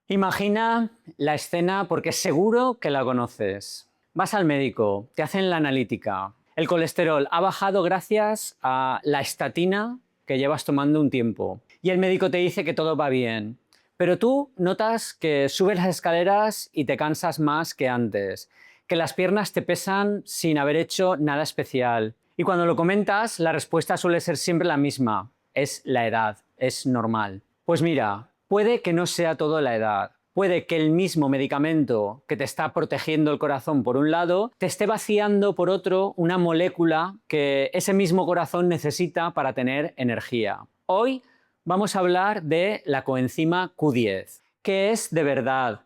Imagina la escena porque seguro que la conoces. Vas al médico, te hacen la analítica. El colesterol ha bajado gracias a la estatina que llevas tomando un tiempo. Y el médico te dice que todo va bien. Pero tú notas que subes las escaleras y te cansas más que antes, que las piernas te pesan sin haber hecho nada especial. Y cuando lo comentas, la respuesta suele ser siempre la misma. Es la edad, es normal. Pues mira, puede que no sea todo la edad. Puede que el mismo medicamento que te está protegiendo el corazón por un lado, te esté vaciando por otro una molécula que ese mismo corazón necesita para tener energía. Hoy vamos a hablar de la coenzima Q10. ¿Qué es de verdad?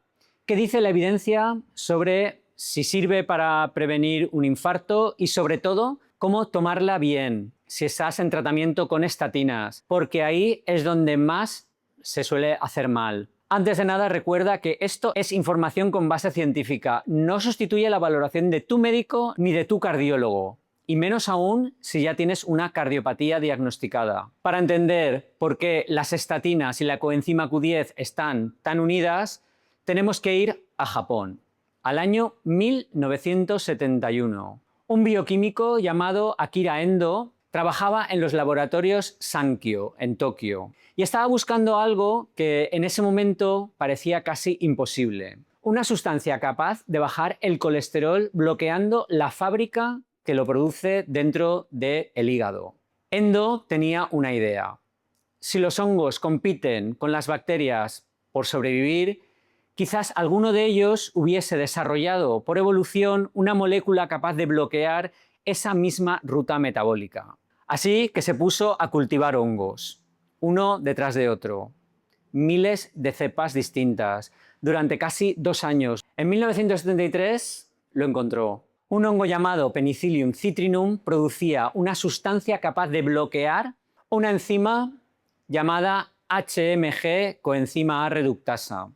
¿Qué dice la evidencia sobre si sirve para prevenir un infarto y sobre todo cómo tomarla bien si estás en tratamiento con estatinas? Porque ahí es donde más se suele hacer mal. Antes de nada, recuerda que esto es información con base científica. No sustituye la valoración de tu médico ni de tu cardiólogo. Y menos aún si ya tienes una cardiopatía diagnosticada. Para entender por qué las estatinas y la coenzima Q10 están tan unidas, tenemos que ir a Japón, al año 1971. Un bioquímico llamado Akira Endo trabajaba en los laboratorios Sankyo, en Tokio, y estaba buscando algo que en ese momento parecía casi imposible. Una sustancia capaz de bajar el colesterol bloqueando la fábrica que lo produce dentro del hígado. Endo tenía una idea. Si los hongos compiten con las bacterias por sobrevivir, quizás alguno de ellos hubiese desarrollado por evolución una molécula capaz de bloquear esa misma ruta metabólica. Así que se puso a cultivar hongos, uno detrás de otro, miles de cepas distintas, durante casi 2 años. En 1973 lo encontró. Un hongo llamado Penicillium citrinum producía una sustancia capaz de bloquear una enzima llamada HMG, coenzima A reductasa,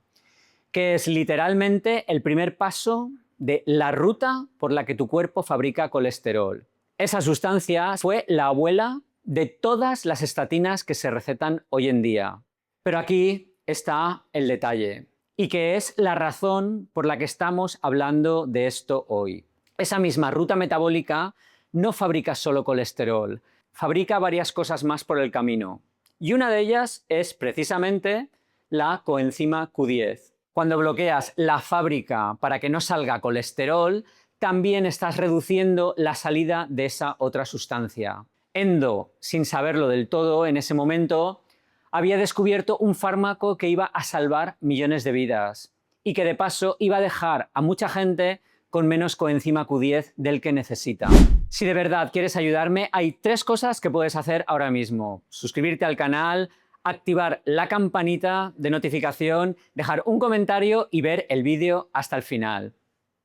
que es literalmente el primer paso de la ruta por la que tu cuerpo fabrica colesterol. Esa sustancia fue la abuela de todas las estatinas que se recetan hoy en día. Pero aquí está el detalle, y que es la razón por la que estamos hablando de esto hoy. Esa misma ruta metabólica no fabrica solo colesterol, fabrica varias cosas más por el camino. Y una de ellas es precisamente la coenzima Q10. Cuando bloqueas la fábrica para que no salga colesterol, también estás reduciendo la salida de esa otra sustancia. Endo, sin saberlo del todo en ese momento, había descubierto un fármaco que iba a salvar millones de vidas y que de paso iba a dejar a mucha gente con menos coenzima Q10 del que necesita. Si de verdad quieres ayudarme, hay 3 cosas que puedes hacer ahora mismo. Suscribirte al canal, activar la campanita de notificación, dejar un comentario y ver el vídeo hasta el final.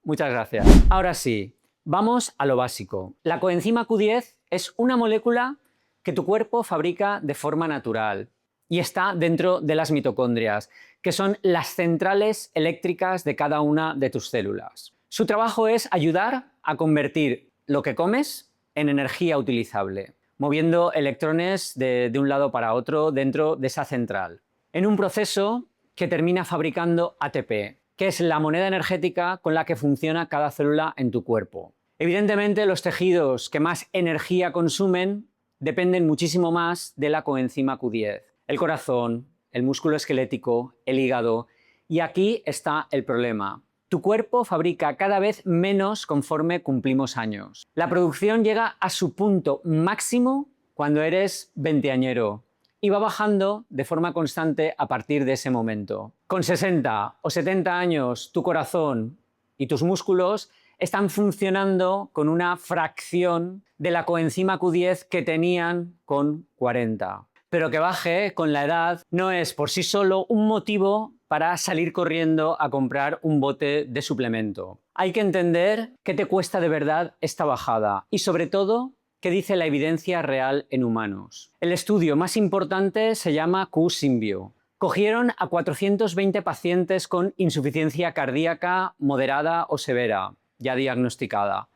Muchas gracias. Ahora sí, vamos a lo básico. La coenzima Q10 es una molécula que tu cuerpo fabrica de forma natural y está dentro de las mitocondrias, que son las centrales eléctricas de cada una de tus células. Su trabajo es ayudar a convertir lo que comes en energía utilizable, moviendo electrones de un lado para otro dentro de esa central, en un proceso que termina fabricando ATP, que es la moneda energética con la que funciona cada célula en tu cuerpo. Evidentemente, los tejidos que más energía consumen dependen muchísimo más de la coenzima Q10. El corazón, el músculo esquelético, el hígado. Y aquí está el problema. Tu cuerpo fabrica cada vez menos conforme cumplimos años. La producción llega a su punto máximo cuando eres veinteañero y va bajando de forma constante a partir de ese momento. Con 60 o 70 años, tu corazón y tus músculos están funcionando con una fracción de la coenzima Q10 que tenían con 40. Pero que baje con la edad no es por sí solo un motivo para salir corriendo a comprar un bote de suplemento. Hay que entender qué te cuesta de verdad esta bajada y sobre todo qué dice la evidencia real en humanos. El estudio más importante se llama Q-Symbio. Cogieron a 420 pacientes con insuficiencia cardíaca moderada o severa, ya diagnosticada,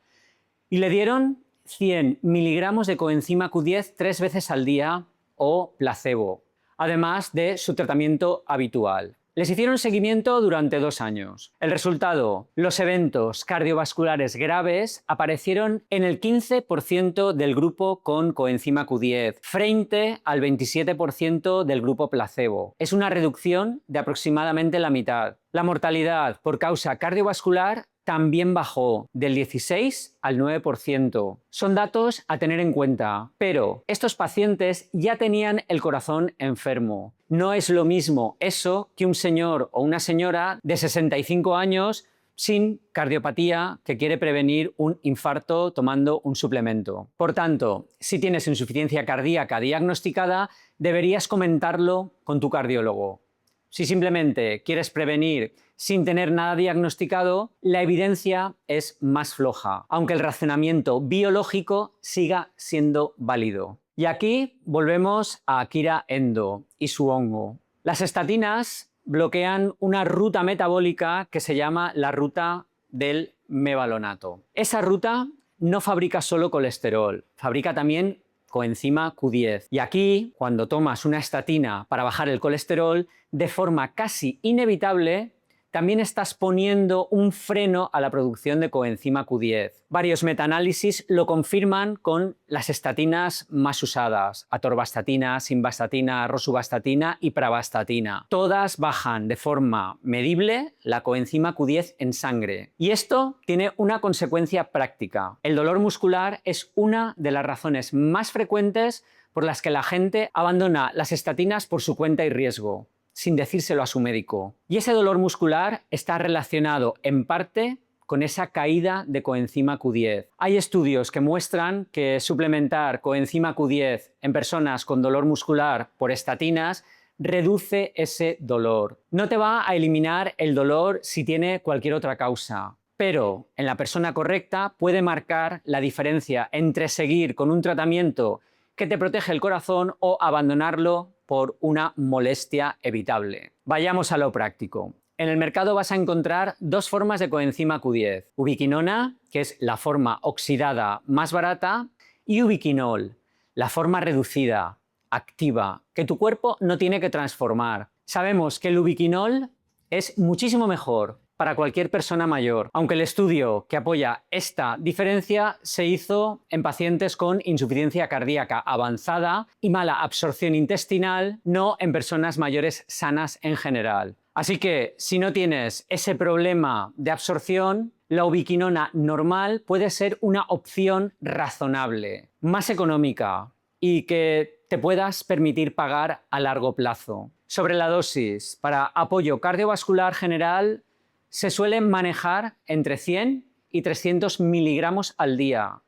y le dieron 100 miligramos de coenzima Q10 3 veces al día o placebo, además de su tratamiento habitual. Les hicieron seguimiento durante 2 años. El resultado, los eventos cardiovasculares graves aparecieron en el 15% del grupo con coenzima Q10, frente al 27% del grupo placebo. Es una reducción de aproximadamente la mitad. La mortalidad por causa cardiovascular también bajó del 16 al 9%. Son datos a tener en cuenta, pero estos pacientes ya tenían el corazón enfermo. No es lo mismo eso que un señor o una señora de 65 años sin cardiopatía que quiere prevenir un infarto tomando un suplemento. Por tanto, si tienes insuficiencia cardíaca diagnosticada, deberías comentarlo con tu cardiólogo. Si simplemente quieres prevenir sin tener nada diagnosticado, la evidencia es más floja, aunque el razonamiento biológico siga siendo válido. Y aquí volvemos a Akira Endo y su hongo. Las estatinas bloquean una ruta metabólica que se llama la ruta del mevalonato. Esa ruta no fabrica solo colesterol, fabrica también coenzima Q10. Y aquí, cuando tomas una estatina para bajar el colesterol, de forma casi inevitable, también estás poniendo un freno a la producción de coenzima Q10. Varios metaanálisis lo confirman con las estatinas más usadas: atorvastatina, simvastatina, rosuvastatina y pravastatina. Todas bajan de forma medible la coenzima Q10 en sangre. Y esto tiene una consecuencia práctica. El dolor muscular es una de las razones más frecuentes por las que la gente abandona las estatinas por su cuenta y riesgo, sin decírselo a su médico. Y ese dolor muscular está relacionado en parte con esa caída de coenzima Q10. Hay estudios que muestran que suplementar coenzima Q10 en personas con dolor muscular por estatinas reduce ese dolor. No te va a eliminar el dolor si tiene cualquier otra causa, pero en la persona correcta puede marcar la diferencia entre seguir con un tratamiento que te protege el corazón o abandonarlo por una molestia evitable. Vayamos a lo práctico. En el mercado vas a encontrar 2 formas de coenzima Q10. Ubiquinona, que es la forma oxidada más barata, y ubiquinol, la forma reducida, activa, que tu cuerpo no tiene que transformar. Sabemos que el ubiquinol es muchísimo mejor para cualquier persona mayor, aunque el estudio que apoya esta diferencia se hizo en pacientes con insuficiencia cardíaca avanzada y mala absorción intestinal, no en personas mayores sanas en general. Así que si no tienes ese problema de absorción, la ubiquinona normal puede ser una opción razonable, más económica y que te puedas permitir pagar a largo plazo. Sobre la dosis, para apoyo cardiovascular general, se suelen manejar entre 100 y 300 miligramos al día.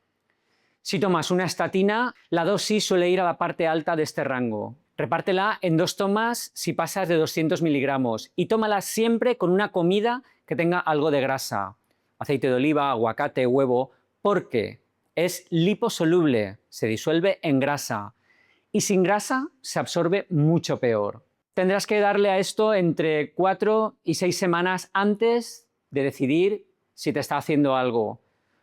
Si tomas una estatina, la dosis suele ir a la parte alta de este rango. Repártela en 2 tomas si pasas de 200 miligramos y tómala siempre con una comida que tenga algo de grasa. Aceite de oliva, aguacate, huevo, porque es liposoluble, se disuelve en grasa y sin grasa se absorbe mucho peor. Tendrás que darle a esto entre 4 y 6 semanas antes de decidir si te está haciendo algo,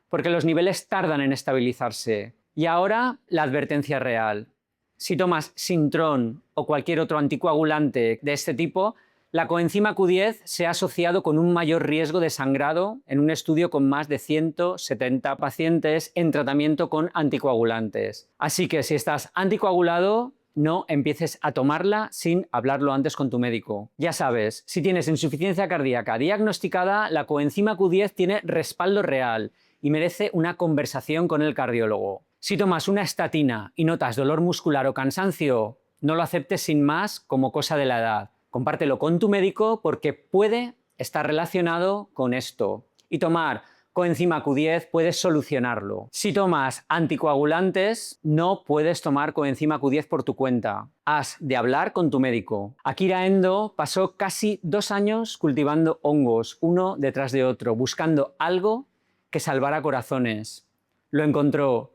porque los niveles tardan en estabilizarse. Y ahora la advertencia real. Si tomas Sintrom o cualquier otro anticoagulante de este tipo, la coenzima Q10 se ha asociado con un mayor riesgo de sangrado en un estudio con más de 170 pacientes en tratamiento con anticoagulantes. Así que si estás anticoagulado, no empieces a tomarla sin hablarlo antes con tu médico. Ya sabes, si tienes insuficiencia cardíaca diagnosticada, la coenzima Q10 tiene respaldo real y merece una conversación con el cardiólogo. Si tomas una estatina y notas dolor muscular o cansancio, no lo aceptes sin más como cosa de la edad. Compártelo con tu médico porque puede estar relacionado con esto. Y tomar coenzima Q10 puedes solucionarlo. Si tomas anticoagulantes, no puedes tomar coenzima Q10 por tu cuenta. Has de hablar con tu médico. Akira Endo pasó casi 2 años cultivando hongos, uno detrás de otro, buscando algo que salvara corazones. Lo encontró.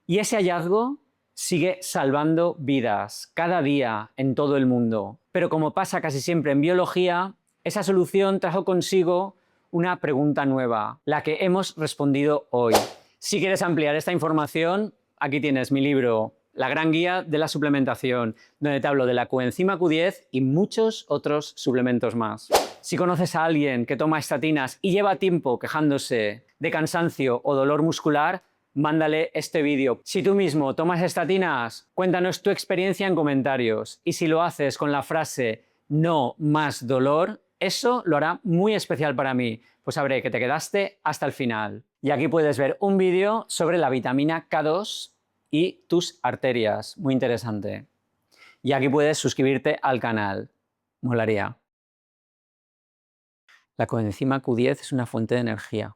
Y ese hallazgo sigue salvando vidas cada día en todo el mundo. Pero como pasa casi siempre en biología, esa solución trajo consigo una pregunta nueva, la que hemos respondido hoy. Si quieres ampliar esta información, aquí tienes mi libro la gran guía de la suplementación, donde te hablo de la coenzima Q10 y muchos otros suplementos más. Si conoces a alguien que toma estatinas y lleva tiempo quejándose de cansancio o dolor muscular, mándale este vídeo. Si tú mismo tomas estatinas, cuéntanos tu experiencia en comentarios. Y si lo haces con la frase "no más dolor", eso lo hará muy especial para mí, pues sabré que te quedaste hasta el final. Y aquí puedes ver un vídeo sobre la vitamina K2 y tus arterias. Muy interesante. Y aquí puedes suscribirte al canal. Molaría. La coenzima Q10 es una fuente de energía.